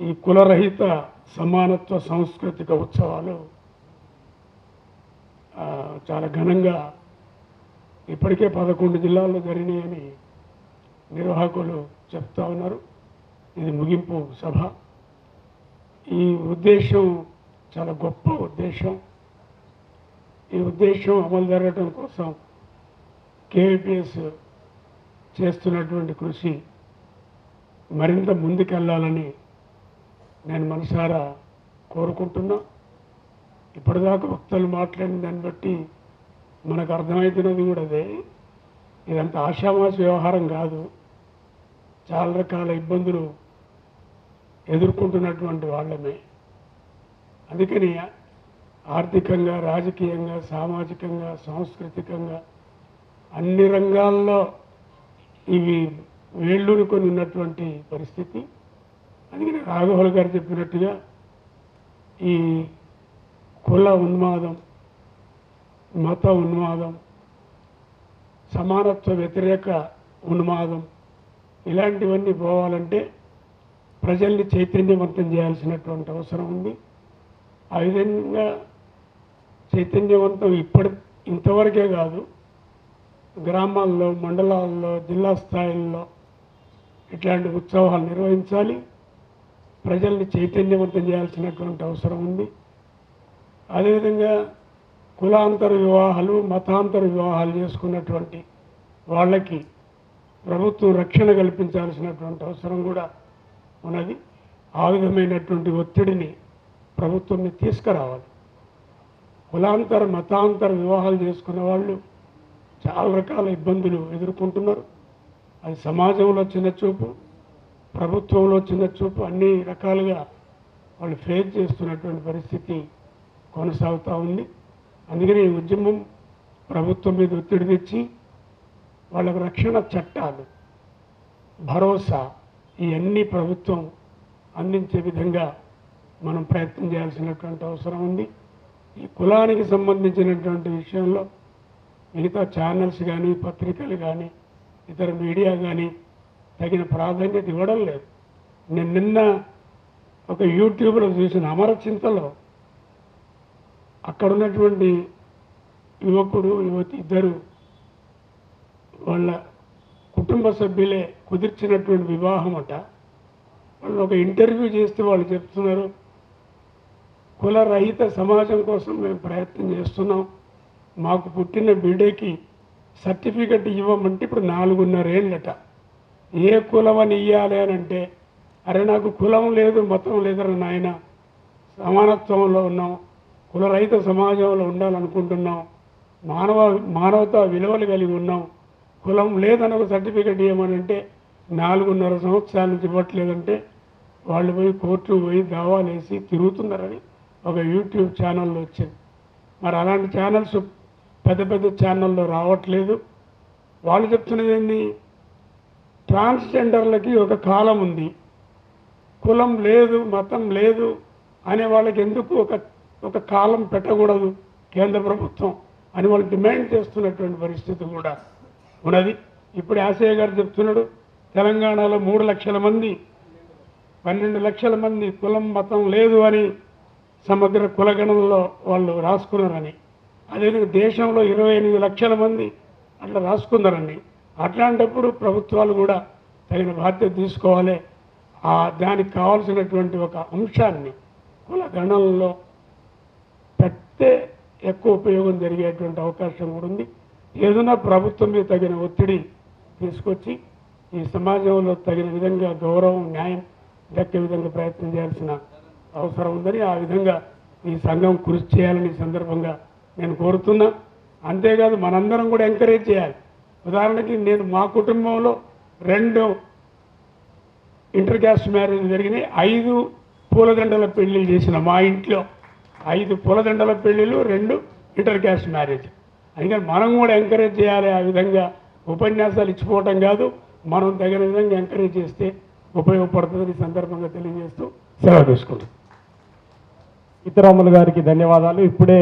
ఈ కులరహిత సమానత్వ సాంస్కృతిక ఉత్సవాలు చాలా ఘనంగా ఇప్పటికే 11 జిల్లాల్లో జరిగినాయని నిర్వాహకులు చెప్తా ఉన్నారు. ఇది ముగింపు సభ. ఈ ఉద్దేశం చాలా గొప్ప ఉద్దేశం. ఈ ఉద్దేశం అమలు జరగడం కోసం కేవీపీఎస్ చేస్తున్నటువంటి కృషి మరింత ముందుకెళ్ళాలని నేను మనసారా కోరుకుంటున్నా. ఇప్పటిదాకా వక్తలు మాట్లాడిన దాన్ని బట్టి మనకు అర్థమవుతున్నది కూడా అదే. ఇదంతా ఆషామాషి వ్యవహారం కాదు. చాలా రకాల ఇబ్బందులు ఎదుర్కొంటున్నటువంటి వాళ్ళమే. అందుకని ఆర్థికంగా, రాజకీయంగా, సామాజికంగా, సాంస్కృతికంగా అన్ని రంగాల్లో ఇవి వేళ్ళూనుకొని ఉన్నటువంటి పరిస్థితి. అందుకని రాఘవులు గారు చెప్పినట్టుగా ఈ కుల ఉన్మాదం, మత ఉన్మాదం, సమానత్వ వ్యతిరేక ఉన్మాదం ఇలాంటివన్నీ పోవాలంటే ప్రజల్ని చైతన్యవంతం చేయాల్సినటువంటి అవసరం ఉంది. ఆ విధంగా చైతన్యవంతం ఇంతవరకే కాదు, గ్రామాల్లో, మండలాల్లో, జిల్లా స్థాయిల్లో ఇట్లాంటి ఉత్సవాలు నిర్వహించాలి. ప్రజల్ని చైతన్యవంతం చేయాల్సినటువంటి అవసరం ఉంది. అదేవిధంగా కులాంతర వివాహాలు, మతాంతర వివాహాలు చేసుకున్నటువంటి వాళ్ళకి ప్రభుత్వం రక్షణ కల్పించాల్సినటువంటి అవసరం కూడా ఉన్నది. ఆ విధమైనటువంటి ఒత్తిడిని ప్రభుత్వాన్ని తీసుకురావాలి. కులాంతర, మతాంతర వివాహాలు చేసుకున్న వాళ్ళు చాలా రకాల ఇబ్బందులు ఎదుర్కొంటున్నారు. అది సమాజంలో చిన్నచూపు, ప్రభుత్వంలో చిన్నచూపు, అన్ని రకాలుగా వాళ్ళు ఫేస్ చేస్తున్నటువంటి పరిస్థితి కొనసాగుతూ ఉంది. అందుకని ఈ ఉద్యమం ప్రభుత్వం మీద ఒత్తిడి తెచ్చి వాళ్ళకు రక్షణ చట్టాలు, భరోసా ఇవన్నీ ప్రభుత్వం అందించే విధంగా మనం ప్రయత్నం చేయాల్సినటువంటి అవసరం ఉంది. ఈ కులానికి సంబంధించినటువంటి విషయంలో మిగతా ఛానల్స్ కానీ, పత్రికలు కానీ, ఇతర మీడియా కానీ తగిన ప్రాధాన్యత ఇవ్వడం లేదు. నేను నిన్న ఒక యూట్యూబ్లో చూసిన అమరచింతలో అక్కడ ఉన్నటువంటి యువకుడు, యువతి ఇద్దరు వాళ్ళ కుటుంబ సభ్యులే కుదిర్చినటువంటి వివాహం అట. వాళ్ళు ఒక ఇంటర్వ్యూ చేస్తే వాళ్ళు చెప్తున్నారు, కులరహిత సమాజం కోసం మేము ప్రయత్నం చేస్తున్నాం. మాకు పుట్టిన బిడ్డకి సర్టిఫికెట్ ఇవ్వమంటే ఇప్పుడు 4.5 ఏళ్ళట. ఏ కులం అని ఇవ్వాలి అని అంటే, అరే నాకు కులం లేదు, మతం లేదరా నాయన, సమానత్వంలో ఉన్నాం, కులరహిత సమాజంలో ఉండాలనుకుంటున్నాం, మానవతా విలువలు కలిగి ఉన్నాం, కులం లేదని ఒక సర్టిఫికెట్ ఇవ్వమనంటే 4.5 సంవత్సరాల నుంచి ఇవ్వట్లేదంటే వాళ్ళు పోయి కోర్టు పోయి దావాలు వేసి తిరుగుతున్నారని ఒక యూట్యూబ్ ఛానల్లో వచ్చింది. మరి అలాంటి ఛానల్స్ పెద్ద పెద్ద ఛానల్లో రావట్లేదు. వాళ్ళు చెప్తున్నది ఏంది, ట్రాన్స్జెండర్లకి ఒక కాలం ఉంది, కులం లేదు, మతం లేదు అనే వాళ్ళకి ఎందుకు ఒక కాలం పెట్టకూడదు కేంద్ర ప్రభుత్వం అని వాళ్ళు డిమాండ్ చేస్తున్నటువంటి పరిస్థితి కూడా ఉన్నది. ఇప్పుడు యాసయ్య గారు చెప్తున్నాడు, తెలంగాణలో 3 లక్షల మంది, 12 లక్షల మంది కులం మతం లేదు అని సమగ్ర కులగణంలో వాళ్ళు రాసుకున్నారని, అదేవిధంగా దేశంలో 28 లక్షల మంది అట్లా రాసుకున్నారని. అట్లాంటప్పుడు ప్రభుత్వాలు కూడా తగిన బాధ్యత తీసుకోవాలి. దానికి కావాల్సినటువంటి ఒక అంశాన్ని కులగణంలో పెడితే ఎక్కువ ఉపయోగం జరిగేటువంటి అవకాశం కూడా ఉంది. ఏదైనా ప్రభుత్వం మీద తగిన ఒత్తిడి తీసుకొచ్చి ఈ సమాజంలో తగిన విధంగా గౌరవం, న్యాయం దక్కే విధంగా ప్రయత్నం చేయాల్సిన అవసరం ఉందని, ఆ విధంగా ఈ సంఘం కృషి చేయాలని ఈ సందర్భంగా నేను కోరుతున్నా. అంతేకాదు మనందరం కూడా ఎంకరేజ్ చేయాలి. ఉదాహరణకి నేను మా కుటుంబంలో 2 ఇంటర్ క్యాస్ట్ మ్యారేజ్ జరిగినాయి, 5 పూలదండల పెళ్ళిళ్ళు చేసిన మా ఇంట్లో 5 పూలదండల పెళ్ళిళ్ళు, 2 ఇంటర్ క్యాస్ట్ మ్యారేజ్. అందుకని మనం కూడా ఎంకరేజ్ చేయాలి. ఆ విధంగా ఉపన్యాసాలు ఇచ్చిపోవటం కాదు, మనం తగిన విధంగా ఎంకరేజ్ చేస్తే ఉపయోగపడుతుందని సందర్భంగా తెలియజేస్తూ సెలవు తీసుకుంటాం. సీతారాములు గారికి ధన్యవాదాలు. ఇప్పుడే